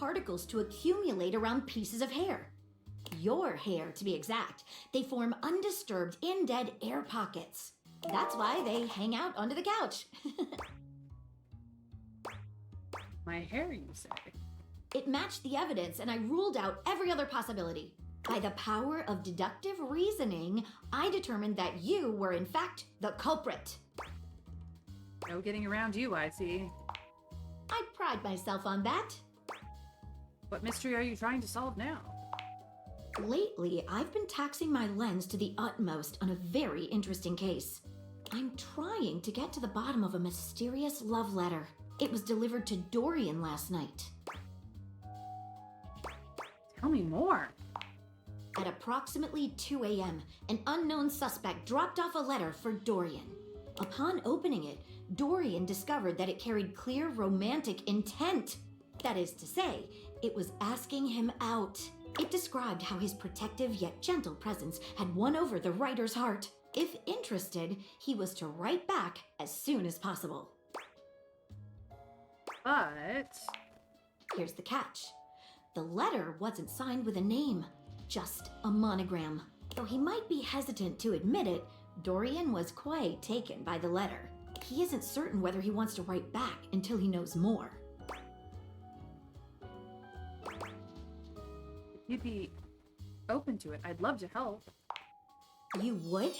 particles to accumulate around pieces of hair. Your hair, to be exact. They form undisturbed, in-dead air pockets. That's why they hang out onto the couch. My hair, you say? It matched the evidence, and I ruled out every other possibility. By the power of deductive reasoning, I determined that you were in fact the culprit. No getting around you, I see. I pride myself on that. What mystery are you trying to solve now? Lately, I've been taxing my lens to the utmost on a very interesting case. I'm trying to get to the bottom of a mysterious love letter. It was delivered to Dorian last night. Tell me more. At approximately 2 a.m., an unknown suspect dropped off a letter for Dorian. Upon opening it, Dorian discovered that it carried clear romantic intent. That is to say, it was asking him out. It described how his protective yet gentle presence had won over the writer's heart. If interested, he was to write back as soon as possible. But... Here's the catch. The letter wasn't signed with a name, just a monogram. Though he might be hesitant to admit it, Dorian was quite taken by the letter. He isn't certain whether he wants to write back until he knows more. If you'd be open to it, I'd love to help. You would?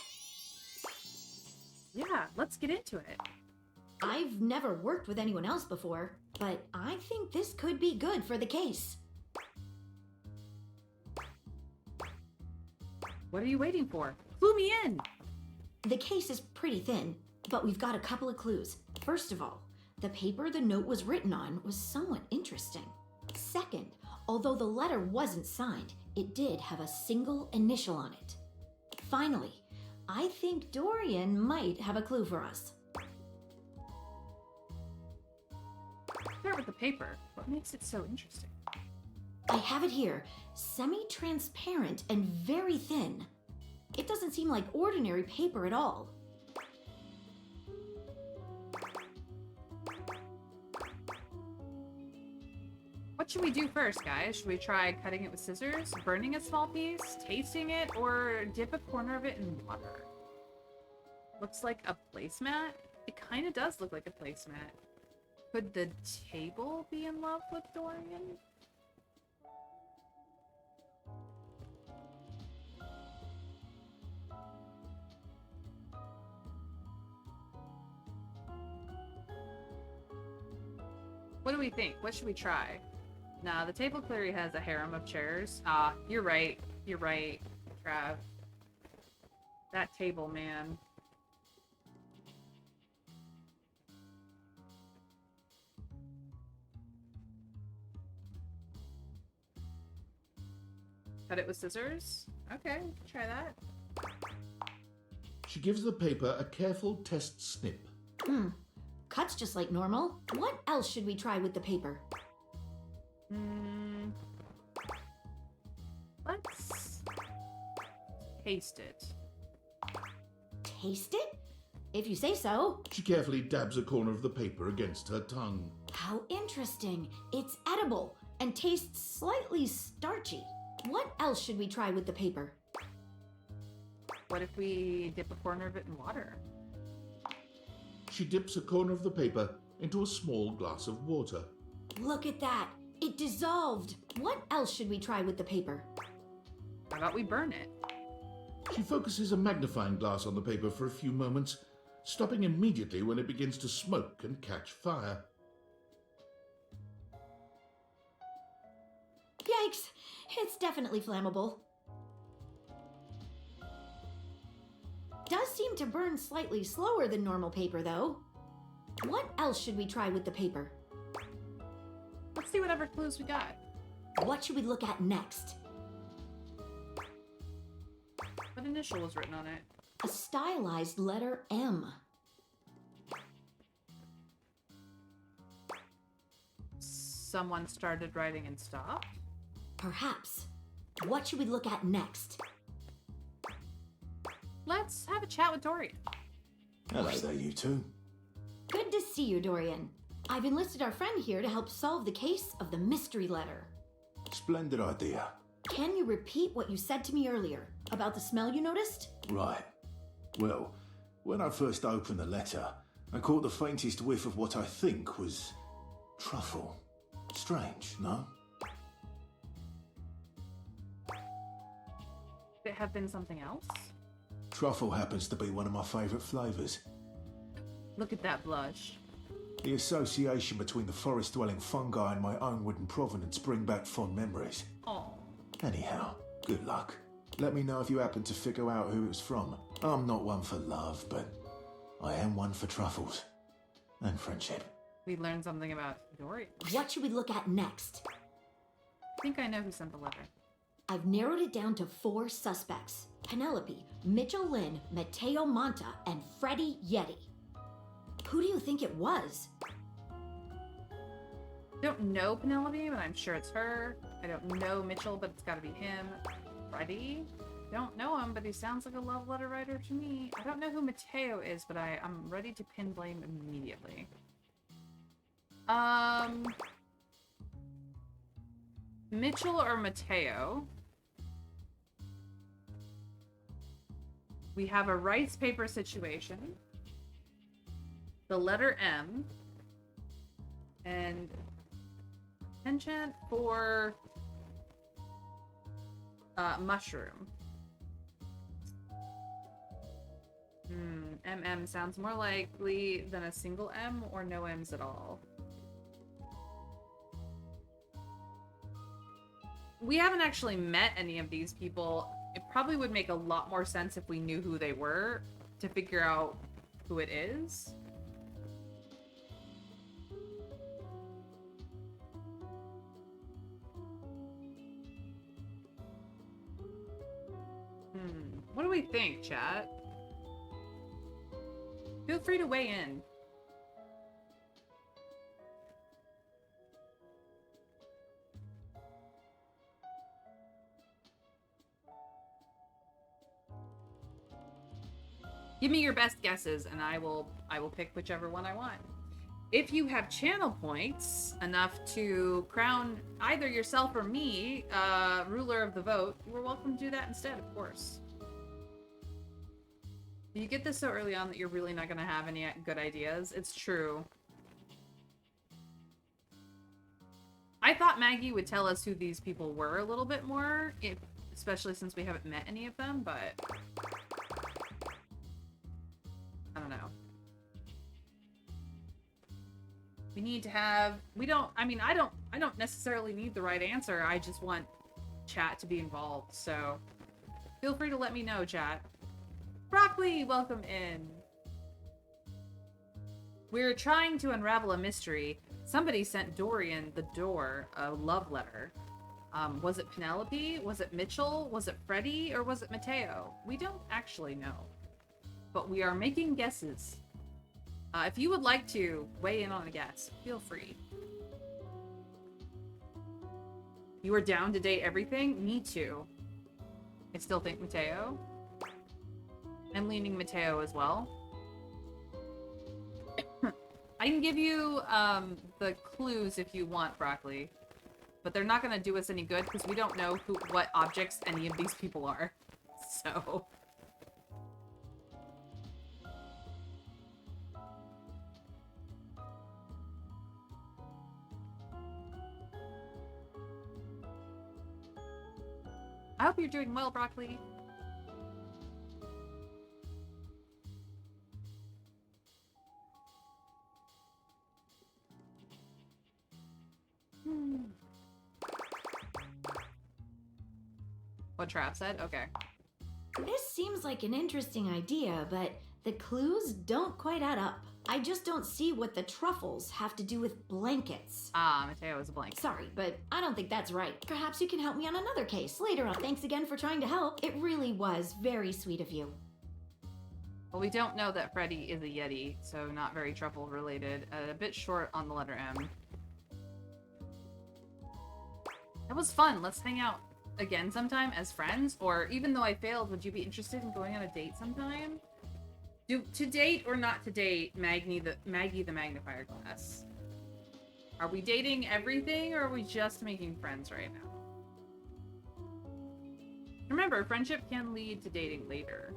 Yeah, let's get into it. I've never worked with anyone else before, but I think this could be good for the case. What are you waiting for? Clue me in! The case is pretty thin, but we've got a couple of clues. First of all, the paper the note was written on was somewhat interesting. Second, although the letter wasn't signed, it did have a single initial on it. Finally, I think Dorian might have a clue for us. Start with the paper. What makes it so interesting? I have it here, semi-transparent and very thin. It doesn't seem like ordinary paper at all. What should we do first, guys? Should we try cutting it with scissors, burning a small piece, tasting it, or dip a corner of it in water? Looks like a placemat? It kind of does look like a placemat. Could the table be in love with Dorian? What do we think? What should we try? Nah, the table clearly has a harem of chairs. Ah, you're right. You're right, Trav. That table, man. Cut it with scissors? Okay, try that. She gives the paper a careful test snip. Cuts just like normal. What else should we try with the paper? Let's taste it. Taste it? If you say so. She carefully dabs a corner of the paper against her tongue. How interesting. It's edible and tastes slightly starchy. What else should we try with the paper? What if we dip a corner of it in water? She dips a corner of the paper into a small glass of water. Look at that. It dissolved. What else should we try with the paper? How about we burn it? She focuses a magnifying glass on the paper for a few moments, stopping immediately when it begins to smoke and catch fire. Yikes! It's definitely flammable. Does seem to burn slightly slower than normal paper, though. What else should we try with the paper? Let's see whatever clues we got. What should we look at next? What initial was written on it? A stylized letter M. Someone started writing and stopped? Perhaps. What should we look at next? Let's have a chat with Dorian. Hello there, you two. Good to see you, Dorian. I've enlisted our friend here to help solve the case of the mystery letter. Splendid idea. Can you repeat what you said to me earlier about the smell you noticed? Right. Well, when I first opened the letter, I caught the faintest whiff of what I think was truffle. Strange, no? Could it have been something else? Truffle happens to be one of my favourite flavours. Look at that blush. The association between the forest-dwelling fungi and my own wooden provenance bring back fond memories. Oh. Anyhow, good luck. Let me know if you happen to figure out who it was from. I'm not one for love, but I am one for truffles. And friendship. We learned something about Dorian. What should we look at next? I think I know who sent the letter. I've narrowed it down to 4 suspects. Penelope, Mitchell Lynn, Matteo Monta, and Freddie Yeti. Who do you think it was? Don't know Penelope, but I'm sure it's her. I don't know Mitchell, but it's gotta be him. Freddie? Don't know him, but he sounds like a love letter writer to me. I don't know who Matteo is, but I'm ready to pin blame immediately. Mitchell or Matteo? We have a rice paper situation. The letter M. And penchant for mushroom. MM sounds more likely than a single M or no M's at all. We haven't actually met any of these people. It probably would make a lot more sense if we knew who they were to figure out who it is. What do we think, chat? Feel free to weigh in. Give me your best guesses, and I will pick whichever one I want. If you have channel points enough to crown either yourself or me ruler of the vote, you're welcome to do that instead, of course. You get this so early on that you're really not going to have any good ideas. It's true. I thought Maggie would tell us who these people were a little bit more, especially since we haven't met any of them, but I don't know. We need to have, I don't necessarily need the right answer. I just want chat to be involved. So feel free to let me know, chat. Broccoli, welcome in. We're trying to unravel a mystery. Somebody sent Dorian the door a love letter. Was it Penelope? Was it Mitchell? Was it Freddie? Or was it Matteo? We don't actually know. But we are making guesses. If you would like to weigh in on a guess, feel free. You are down to date everything? Me too. I still think Matteo. I'm leaning Matteo as well. I can give you the clues if you want, Broccoli. But they're not going to do us any good because we don't know what objects any of these people are. So... I hope you're doing well, Broccoli. What Trap said? Okay. This seems like an interesting idea, but the clues don't quite add up. I just don't see what the truffles have to do with blankets. Matteo is a blank. Sorry, but I don't think that's right. Perhaps you can help me on another case later on. Thanks again for trying to help. It really was very sweet of you. Well, we don't know that Freddie is a Yeti, so not very truffle related. A bit short on the letter M. That was fun. Let's hang out again sometime as friends. Or even though I failed, would you be interested in going on a date sometime? To date or not to date, Maggie the magnifier glass. Are we dating everything, or are we just making friends right now? Remember, friendship can lead to dating later.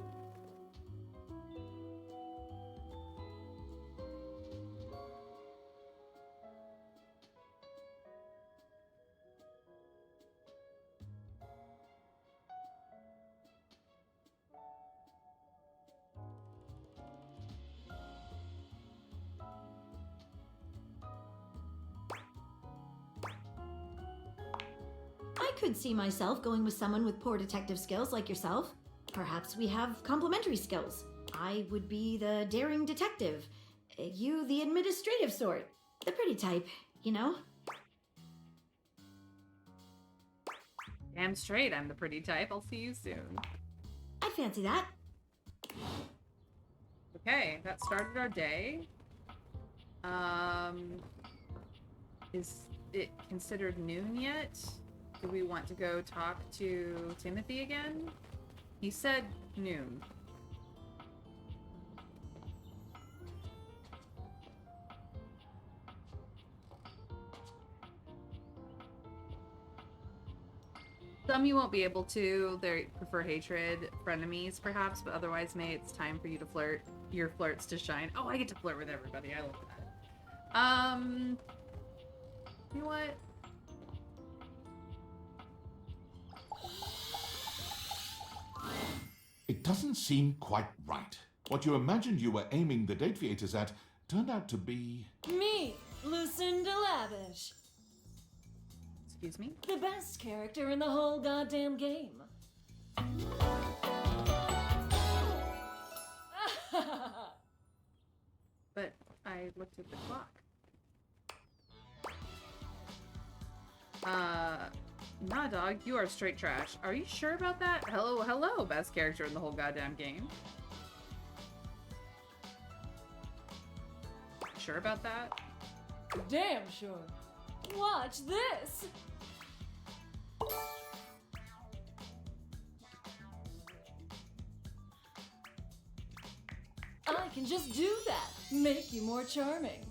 I could see myself going with someone with poor detective skills like yourself. Perhaps we have complementary skills. I would be the daring detective. You the administrative sort. The pretty type, you know? Damn straight, I'm the pretty type. I'll see you soon. I fancy that. Okay, that started our day. Is it considered noon yet? Do we want to go talk to Timothy again? He said noon. Some you won't be able to. They prefer hatred, frenemies perhaps, but otherwise, May, it's time for you to flirt. Your flirts to shine. Oh, I get to flirt with everybody. I love that. You know what? It doesn't seem quite right. What you imagined you were aiming the date theaters at turned out to be... Me, Lucinda Lavish. Excuse me? The best character in the whole goddamn game. But I looked at the clock. Nah, dog, you are straight trash. Are you sure about that? Hello, best character in the whole goddamn game. Sure about that? Damn sure. Watch this. I can just do that. Make you more charming.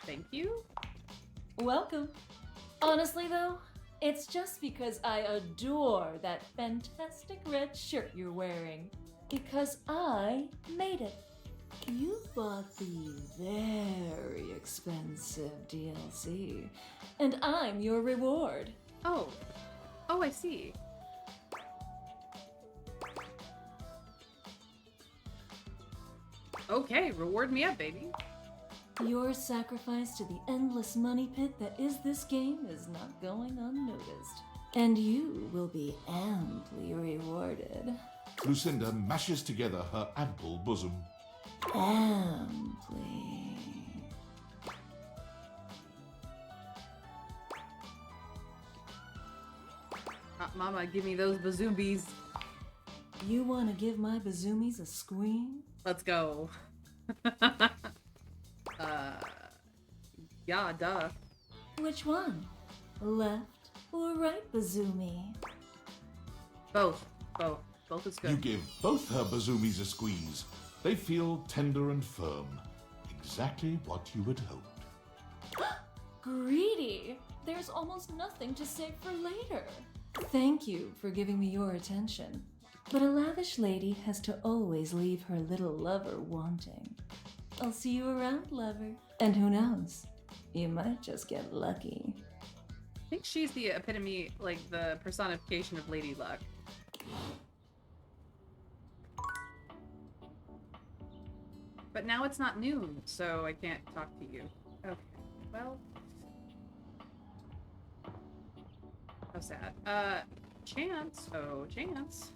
Thank you? Welcome. Honestly though, it's just because I adore that fantastic red shirt you're wearing. Because I made it. You bought the very expensive DLC, and I'm your reward. Oh, I see. Okay, reward me up, baby. Your sacrifice to the endless money pit that is this game is not going unnoticed. And you will be amply rewarded. Lucinda mashes together her ample bosom. Amply. Mama, give me those bazoobies. You want to give my bazoomies a scream? Let's go. Yeah, duh. Which one? Left or right bazoomi? Both is good. You give both her bazoomies a squeeze. They feel tender and firm. Exactly what you had hoped. Greedy! There's almost nothing to save for later. Thank you for giving me your attention. But a lavish lady has to always leave her little lover wanting. I'll see you around, lover. And who knows? You might just get lucky. I think she's the epitome, like the personification of Lady Luck. But now it's not noon, so I can't talk to you. Okay, well. How sad. Chance. Oh, Chance.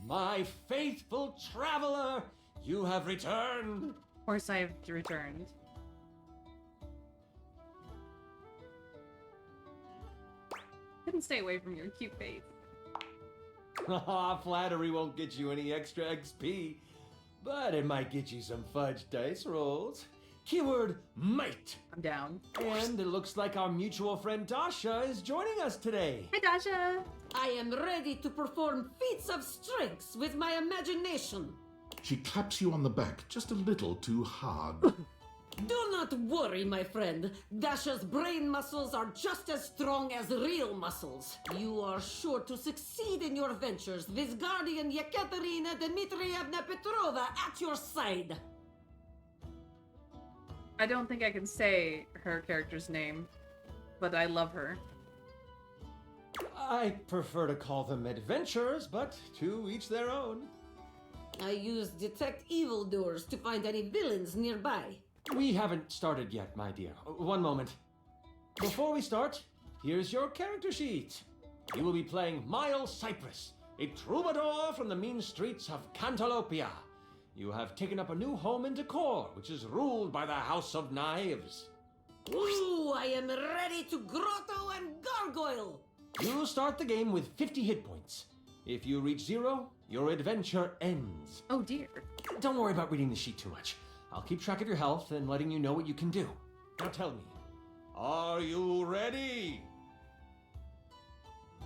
My faithful traveler, you have returned. Of course I've returned. Couldn't stay away from your cute face. Flattery won't get you any extra XP, but it might get you some fudge dice rolls. Keyword might. I'm down. And it looks like our mutual friend Dasha is joining us today. Hi, Dasha. I am ready to perform feats of strength with my imagination. She claps you on the back just a little too hard. Do not worry, my friend. Dasha's brain muscles are just as strong as real muscles. You are sure to succeed in your ventures with Guardian Yekaterina Dmitrievna Petrova at your side. I don't think I can say her character's name, but I love her. I prefer to call them adventurers, but to each their own. I use detect evildoers to find any villains nearby. We haven't started yet, my dear. One moment. Before we start, here's your character sheet. You will be playing Miles Cypress, a troubadour from the mean streets of Cantalopia. You have taken up a new home in Decor, which is ruled by the House of Knives. Ooh, I am ready to grotto and gargoyle. You start the game with 50 hit points. If you reach 0, your adventure ends. Oh dear. Don't worry about reading the sheet too much. I'll keep track of your health and letting you know what you can do. Now tell me, are you ready?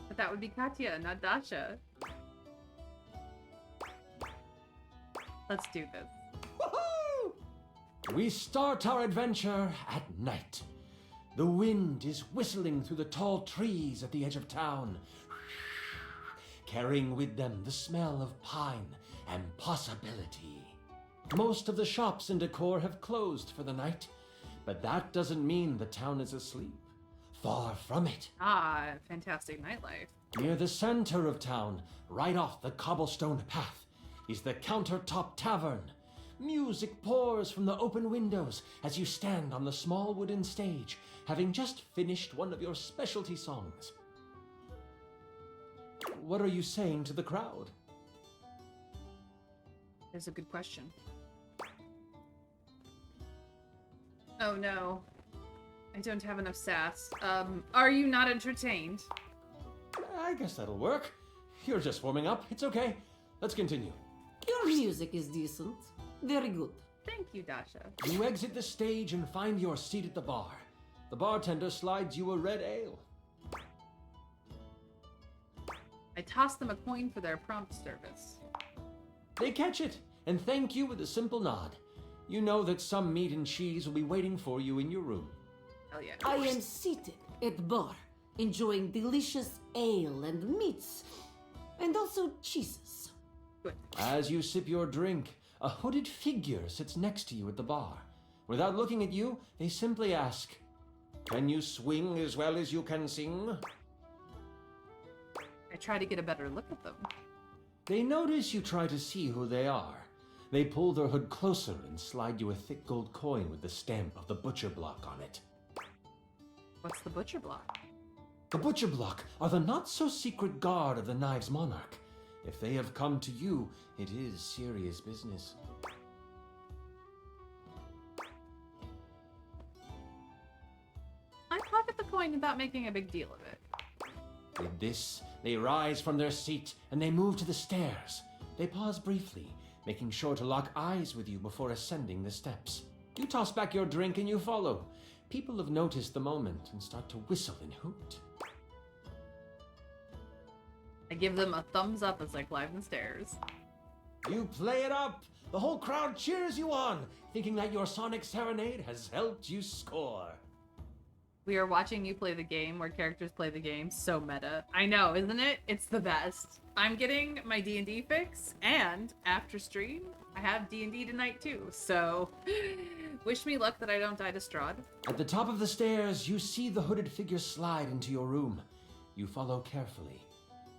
But that would be Katya, not Dasha. Let's do this. Woohoo! We start our adventure at night. The wind is whistling through the tall trees at the edge of town, carrying with them the smell of pine and possibility. Most of the shops in Decor have closed for the night, but that doesn't mean the town is asleep. Far from it. Ah, fantastic nightlife. Near the center of town, right off the cobblestone path, is the Countertop Tavern. Music pours from the open windows as you stand on the small wooden stage, having just finished one of your specialty songs. What are you saying to the crowd? That's a good question. Oh no. I don't have enough sass. Are you not entertained? I guess that'll work. You're just warming up. It's okay. Let's continue. Your music is decent. Very good. Thank you, Dasha. You exit the stage and find your seat at the bar. The bartender slides you a red ale. I toss them a coin for their prompt service. They catch it and thank you with a simple nod. You know that some meat and cheese will be waiting for you in your room. Hell yeah. I am seated at the bar, enjoying delicious ale and meats, and also cheeses. Good. As you sip your drink, a hooded figure sits next to you at the bar. Without looking at you, they simply ask, "Can you swing as well as you can sing?" I try to get a better look at them. They notice you try to see who they are. They pull their hood closer and slide you a thick gold coin with the stamp of the butcher block on it. What's the butcher block? The butcher block are the not-so-secret guard of the Knives Monarch. If they have come to you, it is serious business. I pocket the coin without making a big deal of it. With this, they rise from their seat and they move to the stairs. They pause briefly, making sure to lock eyes with you before ascending the steps. You toss back your drink and you follow. People have noticed the moment and start to whistle and hoot. I give them a thumbs up as I climb the stairs. You play it up! The whole crowd cheers you on, thinking that your sonic serenade has helped you score. We are watching you play the game where characters play the game. So meta. I know, isn't it? It's the best. I'm getting my D&D fix, and after stream, I have D&D tonight too, so wish me luck that I don't die to Strahd. At the top of the stairs, you see the hooded figure slide into your room. You follow carefully.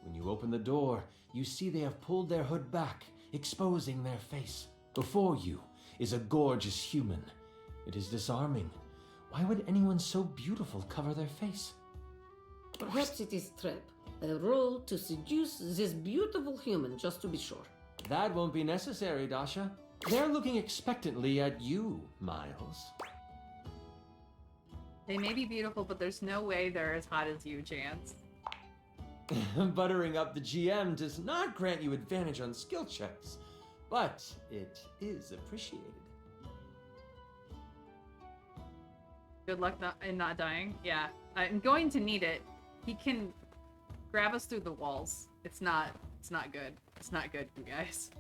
When you open the door, you see they have pulled their hood back, exposing their face. Before you is a gorgeous human. It is disarming. Why would anyone so beautiful cover their face? Perhaps it is trap. A role to seduce this beautiful human, just to be sure. That won't be necessary, Dasha. They're looking expectantly at you, Miles. They may be beautiful, but there's no way they're as hot as you, Chance. Buttering up the GM does not grant you advantage on skill checks, but it is appreciated. Good luck in not dying. Yeah, I'm going to need it. He can grab us through the walls. It's not good. It's not good, you guys.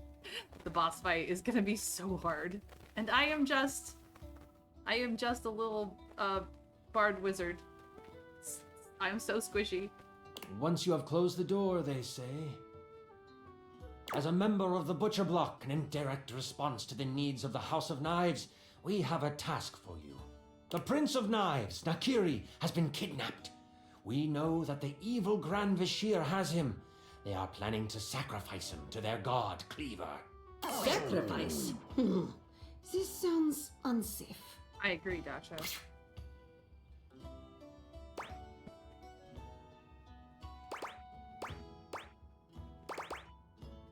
The boss fight is gonna be so hard. And I am just a little, bard wizard. I am so squishy. Once you have closed the door, they say. As a member of the Butcher Block and in direct response to the needs of the House of Knives, we have a task for you. The Prince of Knives, Nakiri, has been kidnapped. We know that the evil Grand Vashir has him. They are planning to sacrifice him to their god, Cleaver. Sacrifice? This sounds unsafe. I agree, Dasha.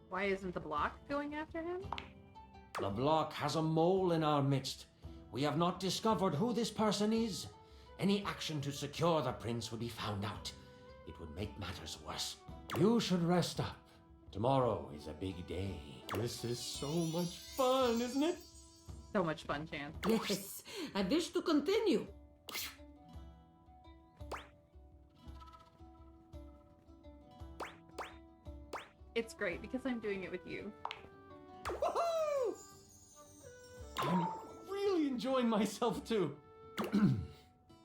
Why isn't the block going after him? The block has a mole in our midst. We have not discovered who this person is. Any action to secure the prince would be found out. It would make matters worse. You should rest up. Tomorrow is a big day. This is so much fun, isn't it? So much fun, Chan. Yes, I wish to continue. It's great because I'm doing it with you. Woohoo! I'm really enjoying myself too.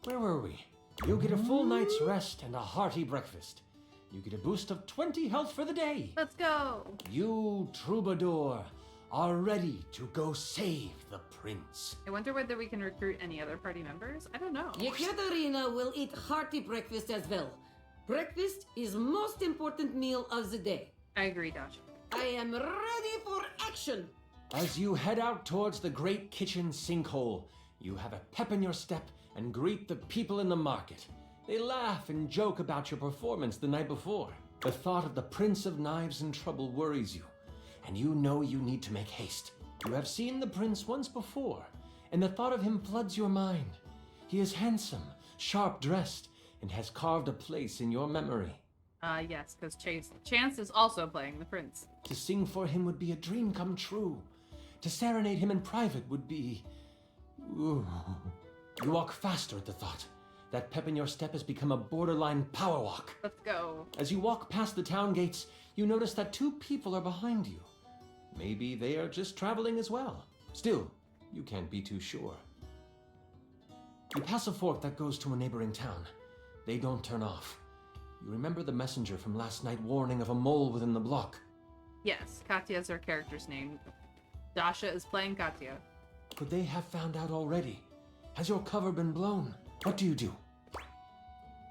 Where were we? You get a full night's rest and a hearty breakfast. You get a boost of 20 health for the day. Let's go! You, Troubadour, are ready to go save the prince. I wonder whether we can recruit any other party members? I don't know. Yekaterina will eat hearty breakfast as well. Breakfast is most important meal of the day. I agree, Dasha. I am ready for action. As you head out towards the great kitchen sinkhole, you have a pep in your step and greet the people in the market. They laugh and joke about your performance the night before. The thought of the Prince of Knives in trouble worries you, and you know you need to make haste. You have seen the prince once before, and the thought of him floods your mind. He is handsome, sharp-dressed, and has carved a place in your memory. Yes, because Chance is also playing the prince. To sing for him would be a dream come true. To serenade him in private would be... Ooh. You walk faster at the thought. That pep in your step has become a borderline power walk. Let's go. As you walk past the town gates, you notice that two people are behind you. Maybe they are just traveling as well. Still, you can't be too sure. You pass a fork that goes to a neighboring town. They don't turn off. You remember the messenger from last night warning of a mole within the block. Yes, Katya is her character's name. Dasha is playing Katya. Could they have found out already? Has your cover been blown? What do you do?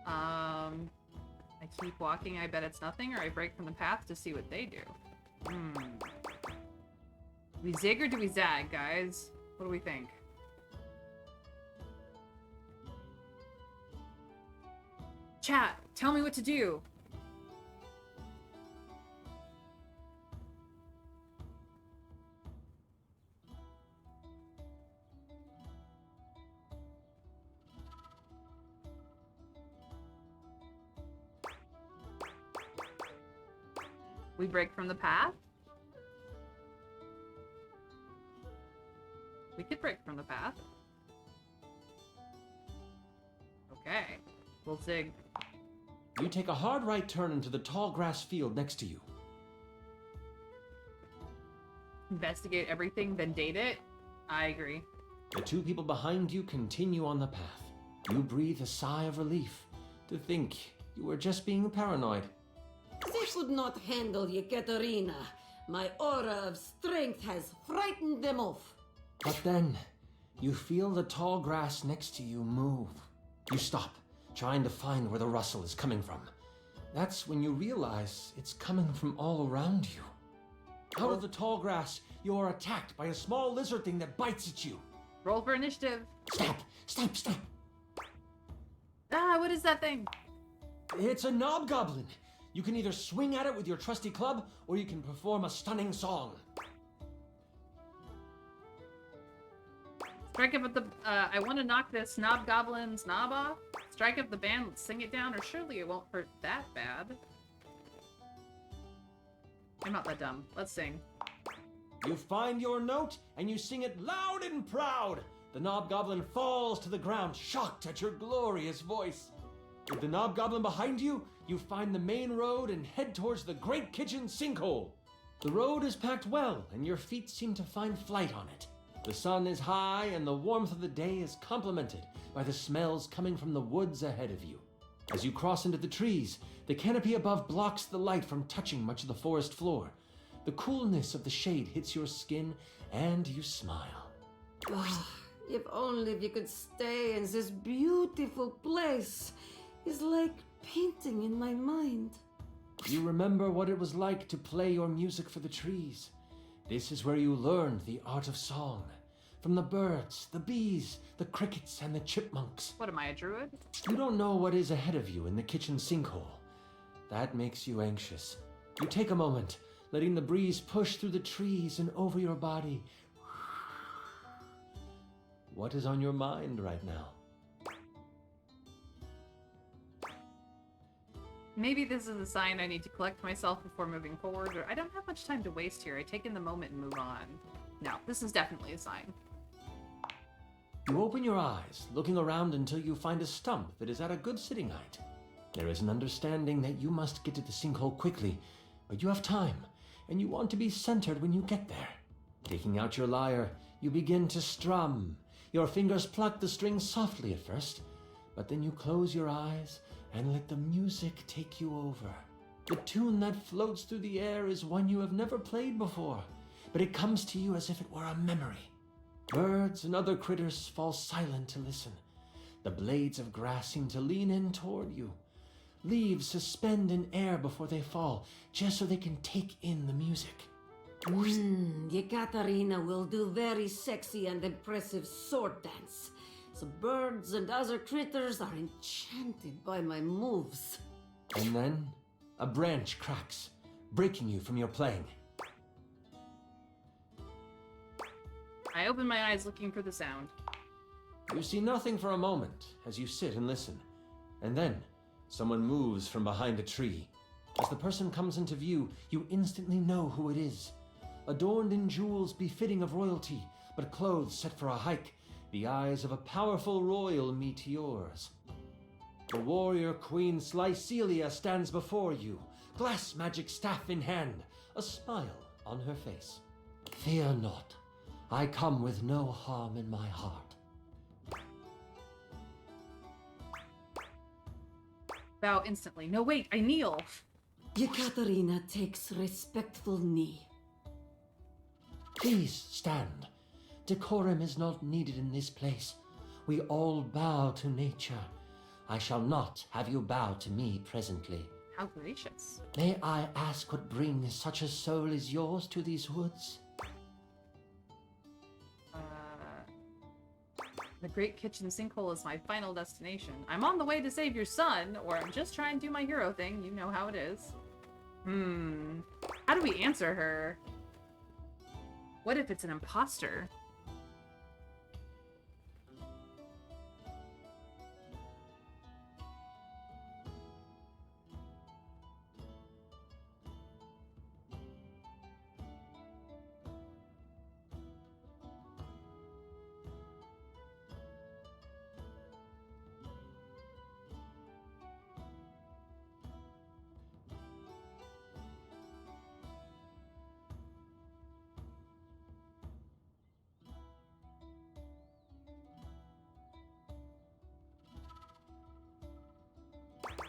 I keep walking, I bet it's nothing, or I break from the path to see what they do. Do we zig or do we zag, guys? What do we think? Chat, tell me what to do. We break from the path? We could break from the path. Okay. We'll zig. You take a hard right turn into the tall grass field next to you. Investigate everything, then date it? I agree. The two people behind you continue on the path. You breathe a sigh of relief to think you were just being paranoid. They could not handle Yekaterina. My aura of strength has frightened them off. But then, you feel the tall grass next to you move. You stop, trying to find where the rustle is coming from. That's when you realize it's coming from all around you. Out of the tall grass, you are attacked by a small lizard thing that bites at you. Roll for initiative. Stop! Stop! Stop! Ah, what is that thing? It's a knob goblin. You can either swing at it with your trusty club, or you can perform a stunning song. Strike up at the, I want to knock this knob goblin's knob off. Strike up the band, let's sing it down, or surely it won't hurt that bad. I'm not that dumb. Let's sing. You find your note, and you sing it loud and proud. The knob goblin falls to the ground, shocked at your glorious voice. With the Knobgoblin behind you, you find the main road and head towards the Great Kitchen Sinkhole. The road is packed well, and your feet seem to find flight on it. The sun is high, and the warmth of the day is complemented by the smells coming from the woods ahead of you. As you cross into the trees, the canopy above blocks the light from touching much of the forest floor. The coolness of the shade hits your skin, and you smile. Ah, if only we could stay in this beautiful place. It's like painting in my mind. You remember what it was like to play your music for the trees. This is where you learned the art of song. From the birds, the bees, the crickets, and the chipmunks. What am I, a druid? You don't know what is ahead of you in the kitchen sinkhole. That makes you anxious. You take a moment, letting the breeze push through the trees and over your body. What is on your mind right now? Maybe this is a sign I need to collect myself before moving forward, or I don't have much time to waste here. I take in the moment and move on. No, this is definitely a sign. You open your eyes, looking around until you find a stump that is at a good sitting height. There is an understanding that you must get to the sinkhole quickly, but you have time, and you want to be centered when you get there. Taking out your lyre, you begin to strum. Your fingers pluck the strings softly at first, but then you close your eyes and let the music take you over. The tune that floats through the air is one you have never played before, but it comes to you as if it were a memory. Birds and other critters fall silent to listen. The blades of grass seem to lean in toward you. Leaves suspend in air before they fall, just so they can take in the music. Yekaterina will do very sexy and impressive sword dance. The birds and other critters are enchanted by my moves. And then, a branch cracks, breaking you from your playing. I open my eyes looking for the sound. You see nothing for a moment as you sit and listen. And then, someone moves from behind a tree. As the person comes into view, you instantly know who it is. Adorned in jewels befitting of royalty, but clothes set for a hike, the eyes of a powerful royal meet yours. The warrior queen Slycelia stands before you, glass magic staff in hand, a smile on her face. Fear not, I come with no harm in my heart. Bow instantly. No, wait, I kneel. Yekaterina takes respectful knee. Please stand. Decorum is not needed in this place. We all bow to nature. I shall not have you bow to me presently. How gracious. May I ask what brings such a soul as yours to these woods? The Great Kitchen Sinkhole is my final destination. I'm on the way to save your son, or I'm just trying to do my hero thing. You know how it is. How do we answer her? What if it's an imposter?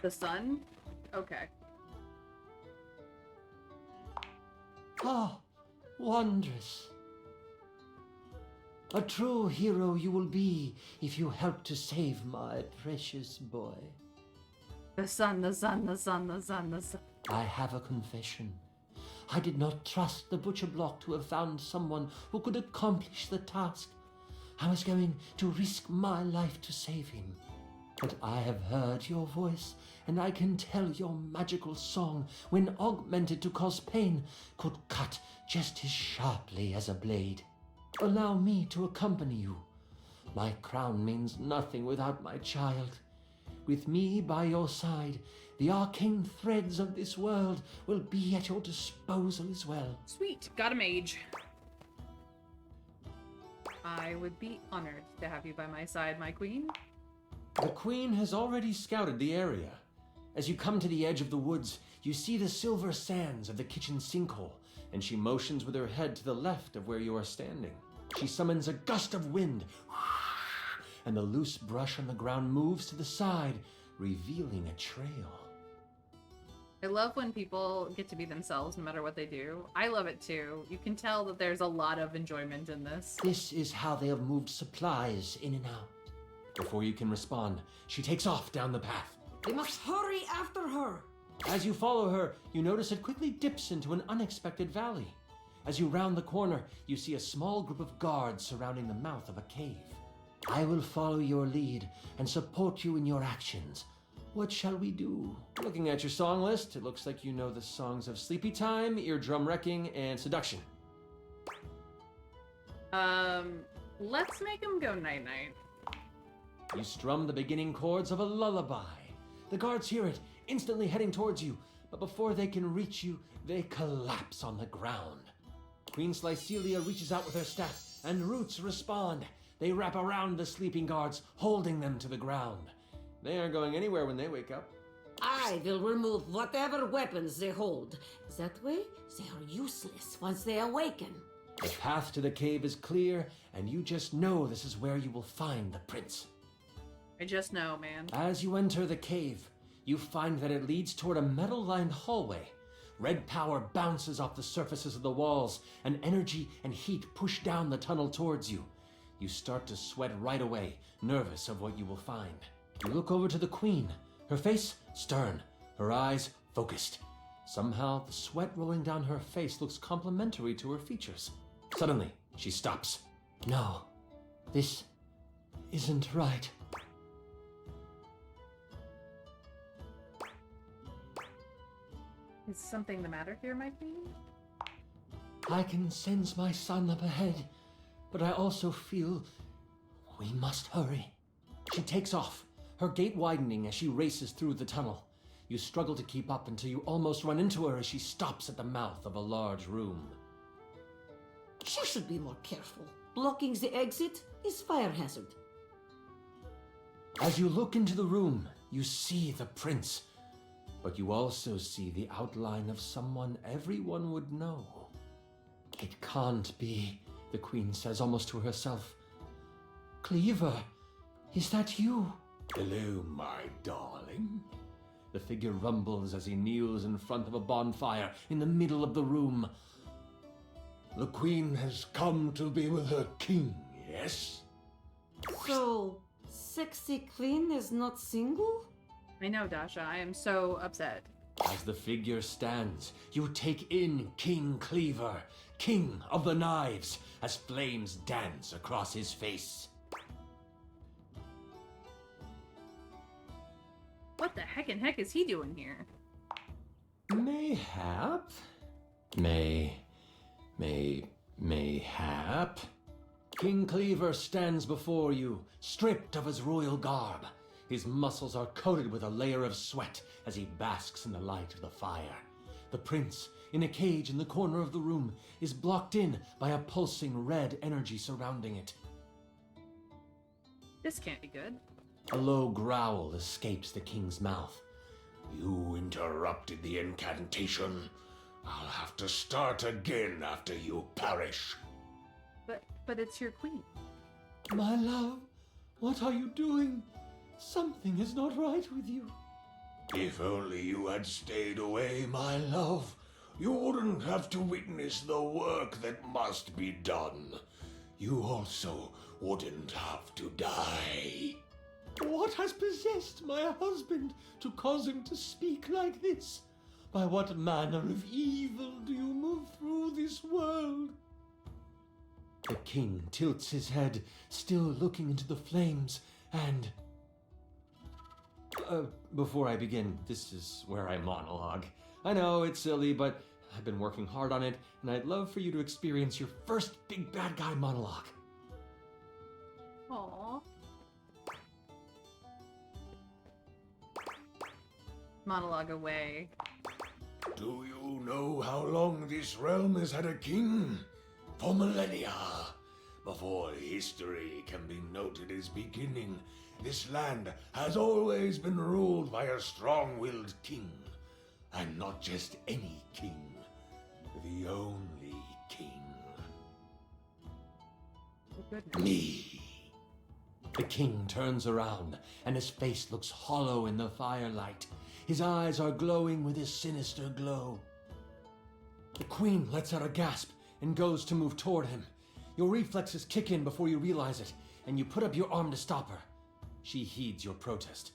The sun? Okay. Ah, wondrous. A true hero you will be if you help to save my precious boy. The sun, the sun, the sun, the sun, the sun. I have a confession. I did not trust the butcher block to have found someone who could accomplish the task. I was going to risk my life to save him. But I have heard your voice, and I can tell your magical song, when augmented to cause pain, could cut just as sharply as a blade. Allow me to accompany you. My crown means nothing without my child. With me by your side, the arcane threads of this world will be at your disposal as well. Sweet, got a mage. I would be honored to have you by my side, my queen. The queen has already scouted the area. As you come to the edge of the woods, you see the silver sands of the kitchen sinkhole, and she motions with her head to the left of where you are standing. She summons a gust of wind, and the loose brush on the ground moves to the side, revealing a trail. I love when people get to be themselves no matter what they do. I love it too. You can tell that there's a lot of enjoyment in this. This is how they have moved supplies in and out. Before you can respond, she takes off down the path. We must hurry after her. As you follow her, you notice it quickly dips into an unexpected valley. As you round the corner, you see a small group of guards surrounding the mouth of a cave. I will follow your lead and support you in your actions. What shall we do? Looking at your song list, it looks like you know the songs of Sleepy Time, Eardrum Wrecking, and Seduction. Let's make him go night-night. You strum the beginning chords of a lullaby. The guards hear it, instantly heading towards you, but before they can reach you, they collapse on the ground. Queen Slycelia reaches out with her staff, and roots respond. They wrap around the sleeping guards, holding them to the ground. They aren't going anywhere when they wake up. I will remove whatever weapons they hold. That way, they are useless once they awaken. The path to the cave is clear, and you just know this is where you will find the prince. I just know, man. As you enter the cave, you find that it leads toward a metal-lined hallway. Red power bounces off the surfaces of the walls, and energy and heat push down the tunnel towards you. You start to sweat right away, nervous of what you will find. You look over to the queen, her face stern, her eyes focused. Somehow, the sweat rolling down her face looks complementary to her features. Suddenly, she stops. No, this isn't right. Is something the matter here, my queen? I can sense my son up ahead, but I also feel we must hurry. She takes off, her gait widening as she races through the tunnel. You struggle to keep up until you almost run into her as she stops at the mouth of a large room. She should be more careful. Blocking the exit is fire hazard. As you look into the room, you see the prince, but you also see the outline of someone everyone would know. It can't be, the queen says almost to herself. Cleaver, is that you? Hello, my darling. The figure rumbles as he kneels in front of a bonfire in the middle of the room. The queen has come to be with her king, yes? So, sexy queen is not single? I know, Dasha. I am so upset. As the figure stands, you take in King Cleaver, king of the knives, as flames dance across his face. What the heck is he doing here? Mayhap? Mayhap? King Cleaver stands before you, stripped of his royal garb. His muscles are coated with a layer of sweat as he basks in the light of the fire. The prince, in a cage in the corner of the room, is blocked in by a pulsing red energy surrounding it. This can't be good. A low growl escapes the king's mouth. You interrupted the incantation. I'll have to start again after you perish. But it's your queen. My love, what are you doing? Something is not right with you. If only you had stayed away, my love. You wouldn't have to witness the work that must be done. You also wouldn't have to die. What has possessed my husband to cause him to speak like this? By what manner of evil do you move through this world? The king tilts his head, still looking into the flames, and... before I begin, this is where I monologue. I know, it's silly, but I've been working hard on it, and I'd love for you to experience your first big bad guy monologue. Aww. Monologue away. Do you know how long this realm has had a king? For millennia. Before history can be noted as beginning, this land has always been ruled by a strong-willed king. And not just any king, the only king. Me. The king turns around, and his face looks hollow in the firelight. His eyes are glowing with a sinister glow. The queen lets out a gasp and goes to move toward him. Your reflexes kick in before you realize it, and you put up your arm to stop her. She heeds your protest.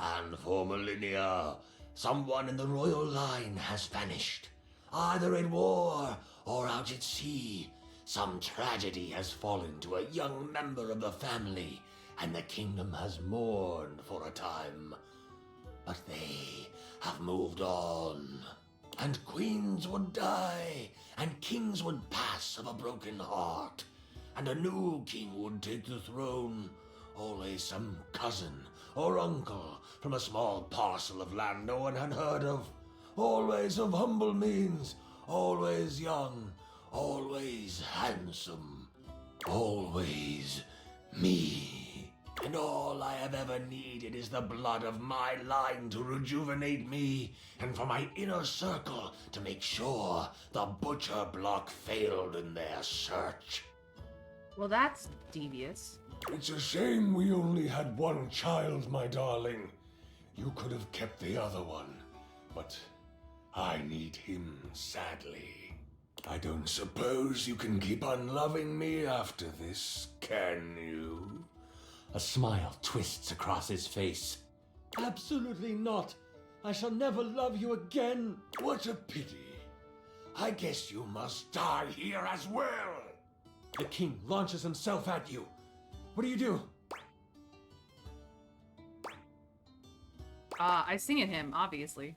And for millennia, someone in the royal line has vanished. Either in war or out at sea, some tragedy has fallen to a young member of the family, and the kingdom has mourned for a time. But they have moved on. And queens would die, and kings would pass of a broken heart, and a new king would take the throne. Always some cousin or uncle from a small parcel of land no one had heard of. Always of humble means, always young, always handsome, always me. And all I have ever needed is the blood of my line to rejuvenate me, and for my inner circle to make sure the butcher block failed in their search. Well, that's devious. It's a shame we only had one child, my darling. You could have kept the other one, but I need him sadly. I don't suppose you can keep on loving me after this, can you? A smile twists across his face. Absolutely not. I shall never love you again. What a pity. I guess you must die here as well. The king launches himself at you. What do? I sing at him, obviously.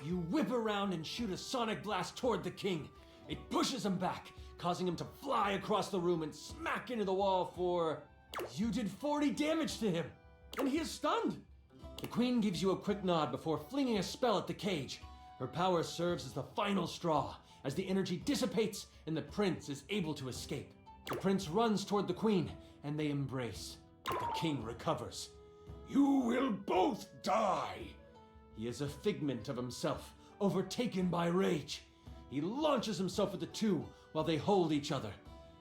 You whip around and shoot a sonic blast toward the king. It pushes him back, causing him to fly across the room and smack into the wall for... You did 40 damage to him, and he is stunned. The queen gives you a quick nod before flinging a spell at the cage. Her power serves as the final straw, as the energy dissipates and the prince is able to escape. The prince runs toward the queen, and they embrace. But the king recovers. You will both die. He is a figment of himself, overtaken by rage. He launches himself at the two while they hold each other.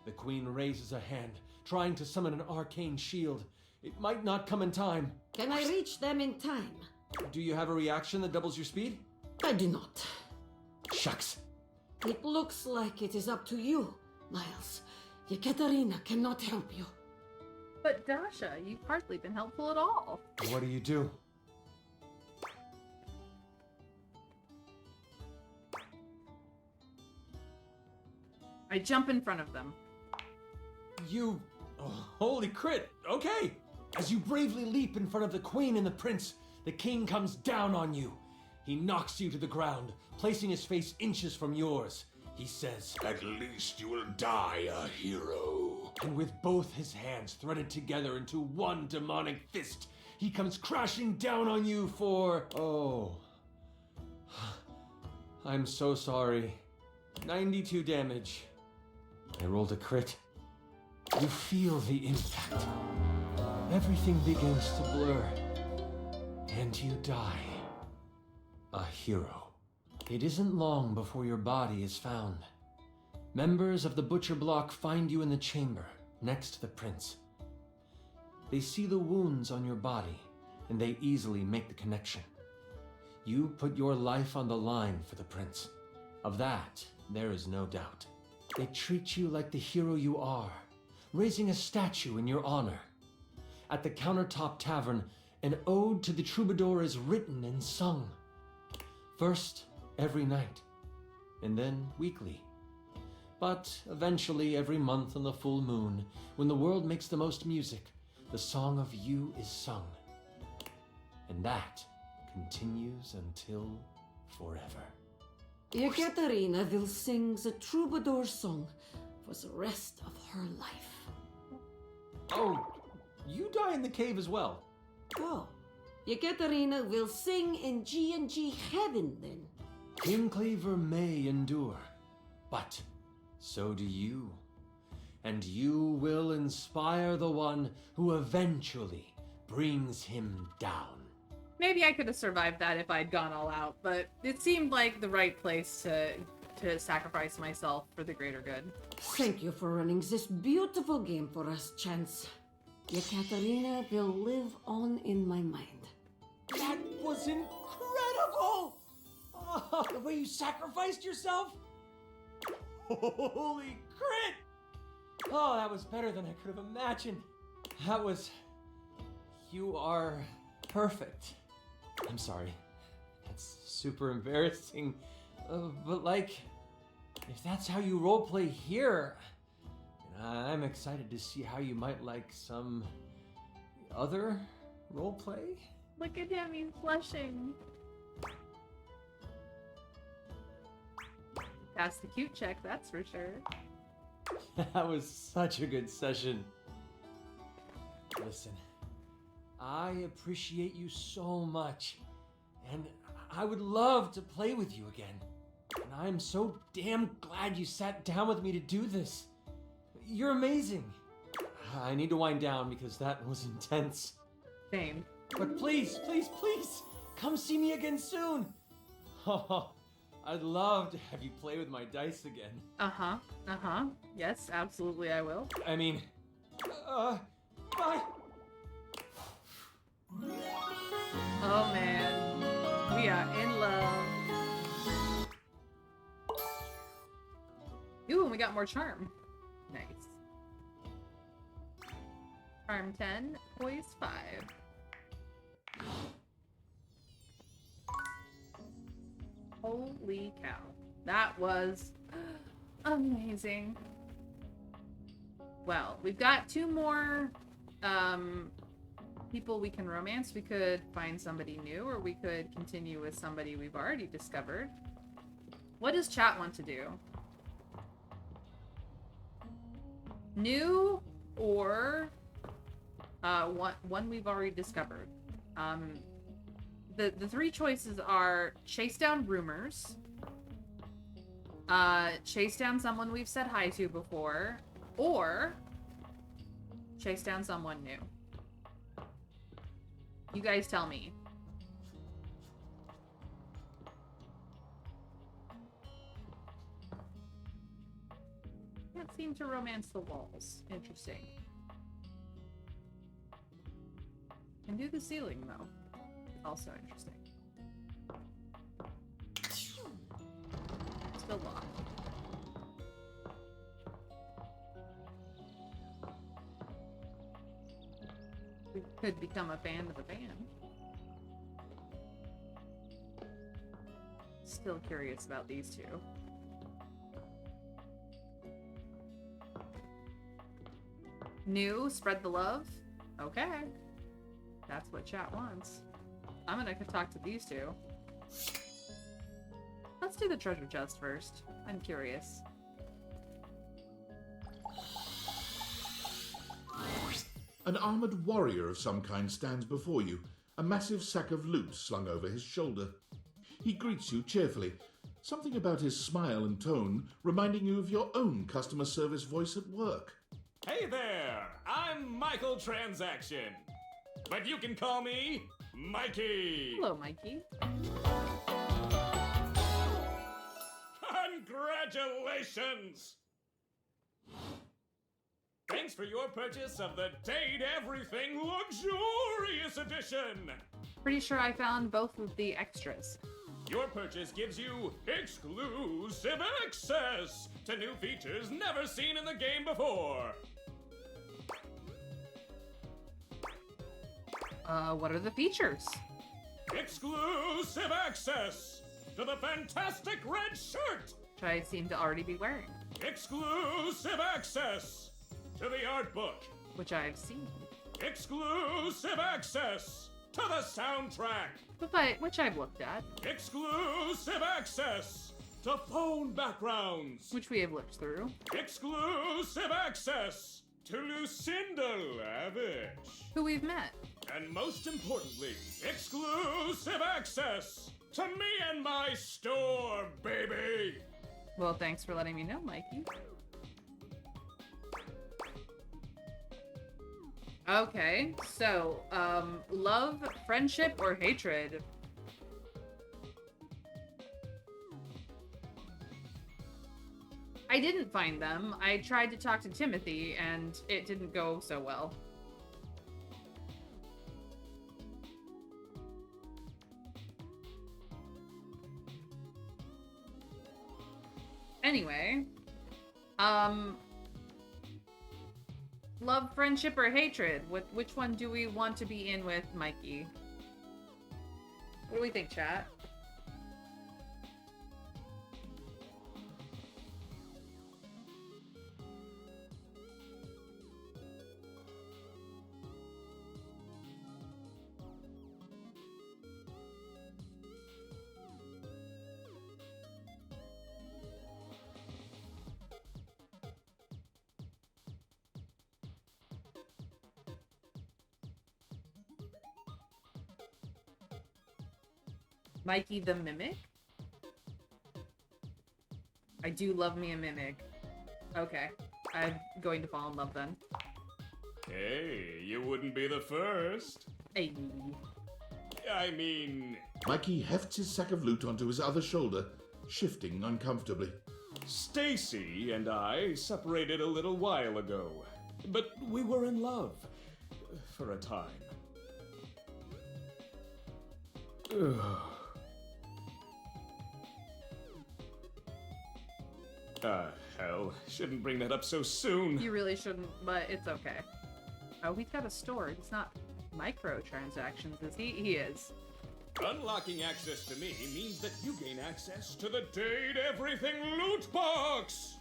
The queen raises a hand, trying to summon an arcane shield. It might not come in time. Can I reach them in time? Do you have a reaction that doubles your speed? I do not. Shucks. It looks like it is up to you, Miles. Yekaterina cannot help you. But Dasha, you've hardly been helpful at all. What do? I jump in front of them. You... Oh, holy crit! Okay! As you bravely leap in front of the queen and the prince, the king comes down on you. He knocks you to the ground, placing his face inches from yours. He says, At least you will die a hero. and with both his hands threaded together into one demonic fist, he comes crashing down on you for... Oh. I'm so sorry. 92 damage. I rolled a crit. You feel the impact. Everything begins to blur. And you die. A hero. It isn't long before your body is found. Members of the Butcher Block find you in the chamber, next to the prince. They see the wounds on your body, and they easily make the connection. You put your life on the line for the prince. Of that, there is no doubt. They treat you like the hero you are, raising a statue in your honor. At the Countertop Tavern, an ode to the troubadour is written and sung. First, every night, and then weekly. But eventually every month on the full moon, when the world makes the most music, the song of you is sung. And that continues until forever. Yekaterina will sing the troubadour song for the rest of her life. Oh, you die in the cave as well. Oh, Yekaterina will sing in G&G heaven then. King Cleaver may endure, but so do you. and you will inspire the one who eventually brings him down. Maybe I could have survived that if I'd gone all out, but it seemed like the right place to sacrifice myself for the greater good. Thank you for running this beautiful game for us, Chance. Ekaterina will live on in my mind. That was incredible! Oh, the way you sacrificed yourself? Holy crit! Oh, that was better than I could have imagined. That was... You are perfect. I'm sorry. That's super embarrassing. But like, if that's how you roleplay here, I'm excited to see how you might like some other roleplay. Look at him, he's blushing. Passed the cute check, that's for sure. That was such a good session. Listen, I appreciate you so much, and I would love to play with you again. And I'm so damn glad you sat down with me to do this. You're amazing. I need to wind down because that was intense. Same. But please, please, please, come see me again soon. Oh, I'd love to have you play with my dice again. Yes, absolutely I will. I mean, bye. Oh man, we are in love. Ooh, and we got more charm. Nice. Charm 10, poise 5. Holy cow. That was amazing. Well, we've got 2 more people we can romance. We could find somebody new, or we could continue with somebody we've already discovered. What does chat want to do? New or one we've already discovered. The 3 choices are chase down rumors, chase down someone we've said hi to before, or chase down someone new. You guys tell me. Can't seem to romance the walls. Interesting. Can do the ceiling though. Also interesting. Still locked. We could become a fan of the band. Still curious about these 2. New, spread the love. Okay. That's what chat wants. I'm gonna talk to these 2. Let's do the treasure chest first. I'm curious. An armored warrior of some kind stands before you, a massive sack of loot slung over his shoulder. He greets you cheerfully, something about his smile and tone reminding you of your own customer service voice at work. Hey there! I'm Michael Transaction. But you can call me Mikey! Hello, Mikey. Congratulations! Thanks for your purchase of the Date Everything Luxurious Edition! Pretty sure I found both of the extras. Your purchase gives you exclusive access to new features never seen in the game before. What are the features? Exclusive access to the fantastic red shirt! Which I seem to already be wearing. Exclusive access to the art book! Which I've seen. Exclusive access to the soundtrack! Which I've looked at. Exclusive access to phone backgrounds! Which we have looked through. Exclusive access to Lucinda Lavish! Who we've met. And most importantly, exclusive access to me and my store, baby! Well, thanks for letting me know, Mikey. Okay, so, love, friendship, or hatred? I didn't find them. I tried to talk to Timothy, and it didn't go so well. Anyway, love, friendship, or hatred? Which one do we want to be in with, Mikey? What do we think, chat? Mikey the Mimic? I do love me a Mimic. Okay, I'm going to fall in love then. Hey, you wouldn't be the first. Hey. I mean, Mikey hefts his sack of loot onto his other shoulder, shifting uncomfortably. Stacy and I separated a little while ago, but we were in love for a time. Hell, shouldn't bring that up so soon. You really shouldn't, but it's okay. Oh, he's got a store. It's not microtransactions, is he? He is. Unlocking access to me means that you gain access to the Date Everything loot box!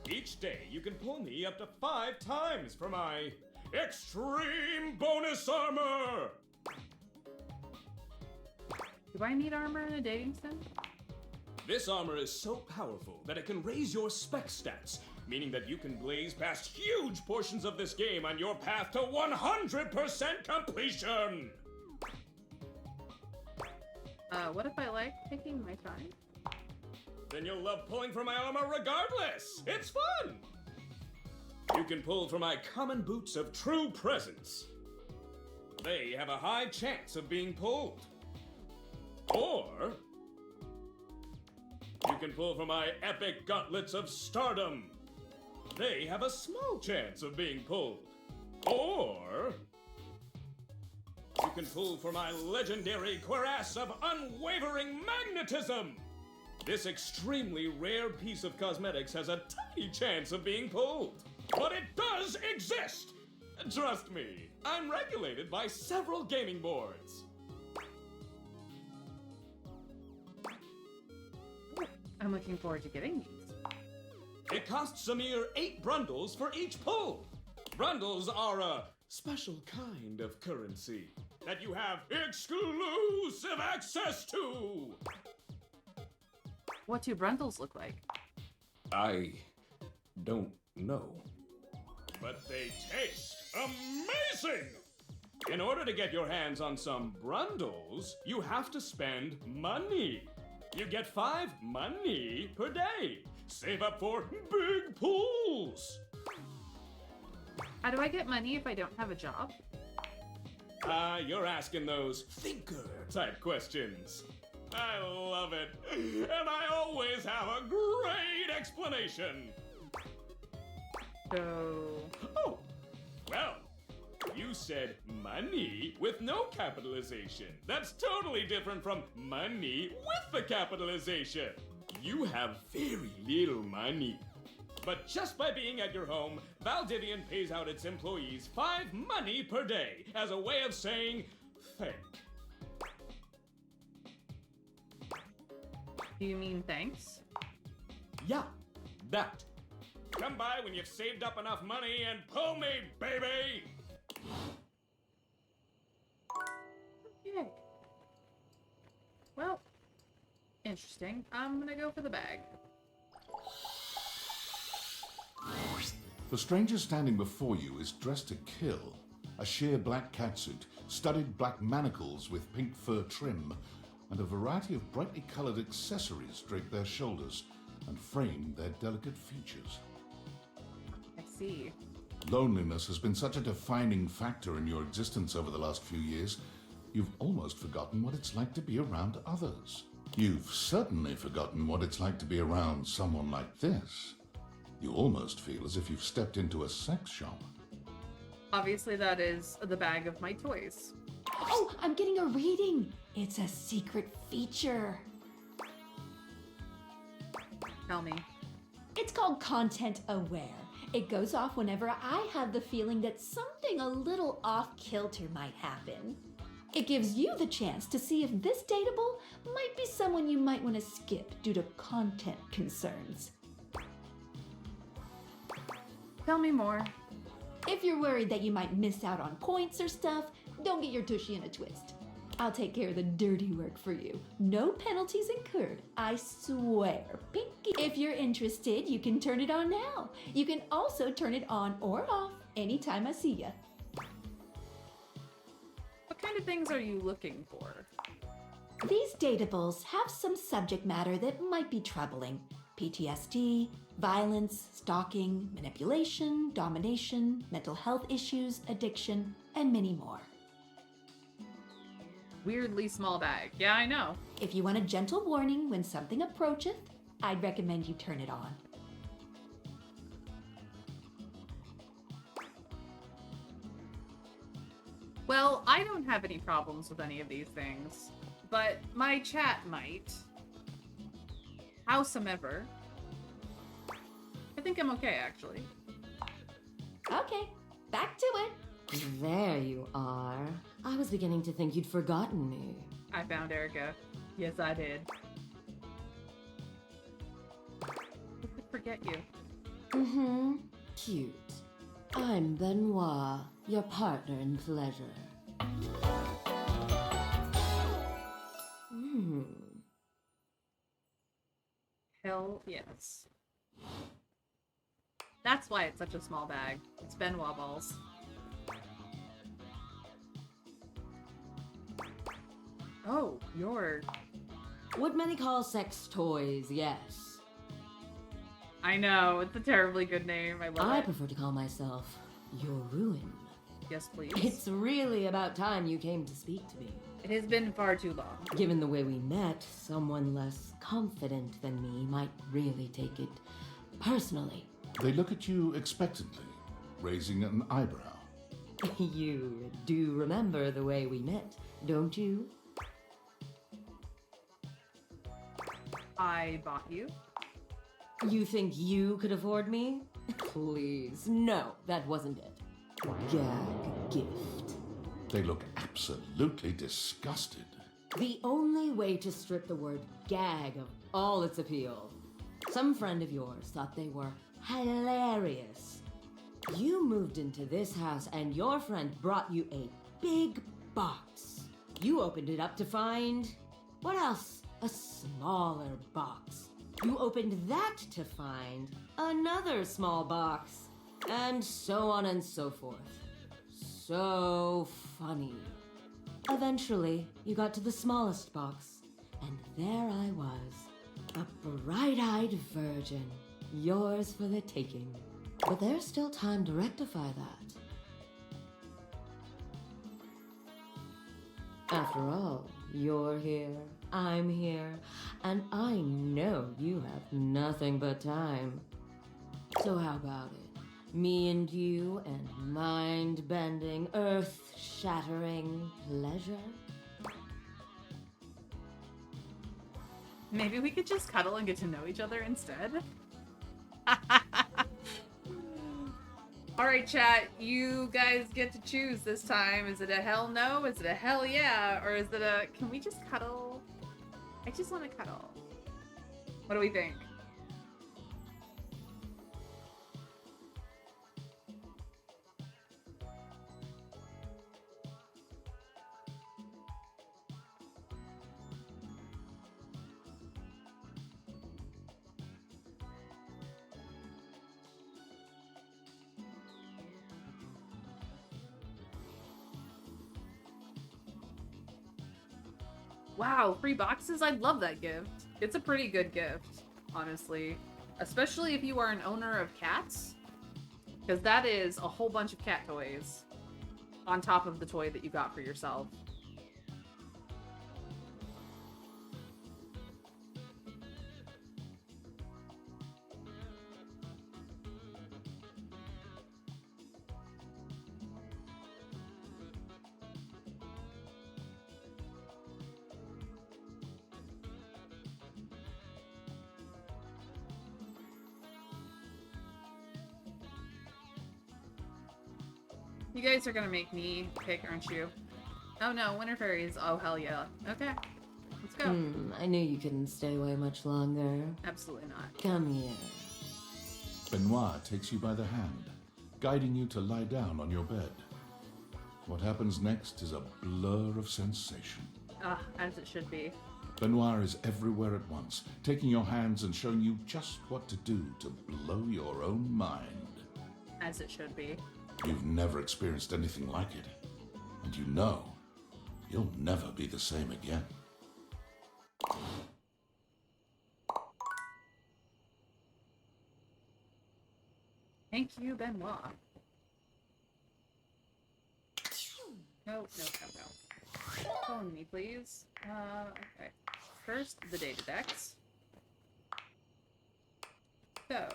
Each day, you can pull me up to 5 times for my extreme bonus armor! Do I need armor in a dating sim? This armor is so powerful that it can raise your spec stats, meaning that you can blaze past huge portions of this game on your path to 100% completion! What if I like taking my time? Then you'll love pulling from my armor regardless! It's fun! You can pull from my common boots of true presence. They have a high chance of being pulled. Or you can pull from my epic gauntlets of stardom. They have a small chance of being pulled. Or you can pull from my legendary cuirass of unwavering magnetism. This extremely rare piece of cosmetics has a tiny chance of being pulled. But it does exist! Trust me, I'm regulated by several gaming boards. I'm looking forward to getting these. It costs a mere 8 brundles for each pull. Brundles are a special kind of currency that you have exclusive access to. What do brundles look like? I don't know. But they taste amazing! In order to get your hands on some brundles, you have to spend money. You get 5 money per day. Save up for big pulls. How do I get money if I don't have a job? You're asking those thinker type questions. I love it. And I always have a great explanation. So... Oh, well, you said money with no capitalization. That's totally different from money with the capitalization. You have very little money. But just by being at your home, Valdivian pays out its employees 5 money per day as a way of saying thank. Do you mean thanks? Yeah, that. Come by when you've saved up enough money and pull me, baby! Yay. Well, interesting. I'm gonna go for the bag. The stranger standing before you is dressed to kill. A sheer black catsuit, studded black manacles with pink fur trim, and a variety of brightly colored accessories drape their shoulders and frame their delicate features. I see. Loneliness has been such a defining factor in your existence over the last few years, you've almost forgotten what it's like to be around others. You've certainly forgotten what it's like to be around someone like this. You almost feel as if you've stepped into a sex shop. Obviously, that is the bag of my toys. Oh, I'm getting a reading. It's a secret feature. Tell me. It's called Content Aware. It goes off whenever I have the feeling that something a little off kilter might happen. It gives you the chance to see if this dateable might be someone you might want to skip due to content concerns. Tell me more. If you're worried that you might miss out on points or stuff, don't get your tushy in a twist. I'll take care of the dirty work for you. No penalties incurred, I swear. Pinky. If you're interested, you can turn it on now. You can also turn it on or off anytime I see ya. What kind of things are you looking for? These datables have some subject matter that might be troubling. PTSD, violence, stalking, manipulation, domination, mental health issues, addiction, and many more. Weirdly small bag. Yeah, I know. If you want a gentle warning when something approacheth, I'd recommend you turn it on. Well, I don't have any problems with any of these things, but my chat might. Howsomever. I think I'm okay, actually. Okay, back to it. There you are. I was beginning to think you'd forgotten me. I found Erica. Yes, I did. Who could forget you? Mm-hmm. Cute. I'm Benoit, your partner in pleasure. Hell yes. That's why it's such a small bag. It's Benoit balls. Oh, you're... What many call sex toys, yes. I know, it's a terribly good name. I love I it. prefer to call myself your ruin. Yes, please. It's really about time you came to speak to me. It has been far too long. Given the way we met, someone less confident than me might really take it personally. They look at you expectantly, raising an eyebrow. You do remember the way we met, don't you? I bought you. You think you could afford me? Please, no, that wasn't it. Gag gift. They look absolutely disgusted. The only way to strip the word gag of all its appeal. Some friend of yours thought they were hilarious. You moved into this house and your friend brought you a big box. You opened it up to find... what else? A smaller box. You opened that to find another small box. And so on and so forth. So funny. Eventually, you got to the smallest box, and there I was, a bright-eyed virgin, yours for the taking. But there's still time to rectify that. After all, you're here, I'm here, and I know you have nothing but time. So how about it? Me and you and mind-bending, earth-shattering pleasure? Maybe we could just cuddle and get to know each other instead? Alright, chat, you guys get to choose this time. Is it a hell no? Is it a hell yeah? Or is it a, can we just cuddle? I just want to cuddle. What do we think? Wow, free boxes? I love that gift. It's a pretty good gift, honestly. Especially if you are an owner of cats. Because that is a whole bunch of cat toys on top of the toy that you got for yourself. You guys are gonna make me pick, aren't you? Oh no, Winter Fairies. Oh hell yeah. Okay. Let's go. I knew you couldn't stay away much longer. Absolutely not. Come here. Benoit takes you by the hand, guiding you to lie down on your bed. What happens next is a blur of sensation. Ah, as it should be. Benoit is everywhere at once, taking your hands and showing you just what to do to blow your own mind. As it should be. You've never experienced anything like it, and you know you'll never be the same again. Thank you, Benoit. No. Phone me, please. Okay. First, the data decks. So,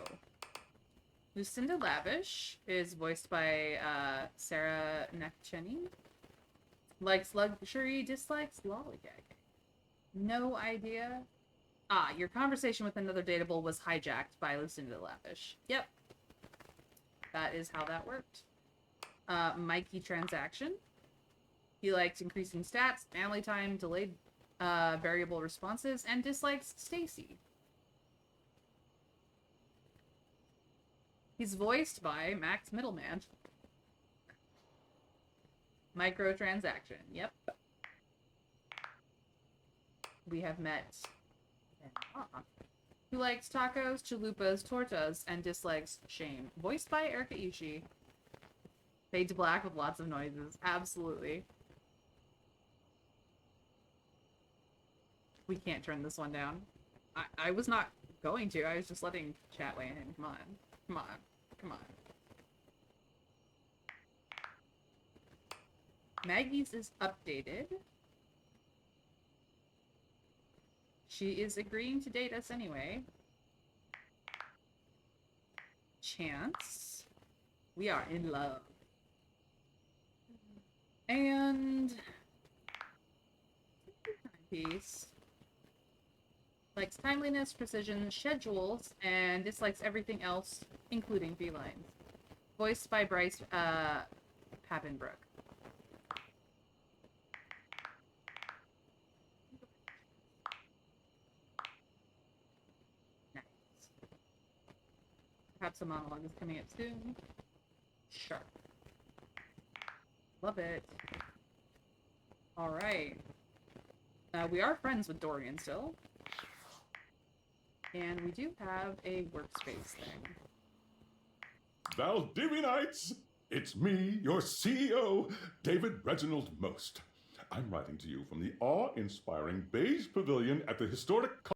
Lucinda Lavish is voiced by Sarah Nakcheni. Likes luxury, dislikes lollygag. No idea. Ah, your conversation with another dateable was hijacked by Lucinda Lavish. Yep. That is how that worked. Mikey Transaction. He likes increasing stats, family time, delayed variable responses, and dislikes Stacy. He's voiced by Max Middleman. Microtransaction. Yep. We have met Benoit, who likes tacos, chalupas, tortas, and dislikes shame. Voiced by Erika Ishii. Fade to black with lots of noises. Absolutely. We can't turn this one down. I was not going to. I was just letting chat weigh in. Come on. Come on. Come on. Maggie's is updated. She is agreeing to date us anyway. Chance. We are in love. And piece. Likes timeliness, precision, schedules, and dislikes everything else, including felines. Voiced by Bryce Papenbrook. Nice. Perhaps a monologue is coming up soon. Sure. Love it. Alright. We are friends with Dorian still. And we do have a workspace thing. Valdivinites! It's me, your CEO, David Reginald Most. I'm writing to you from the awe-inspiring Beige Pavilion at the historic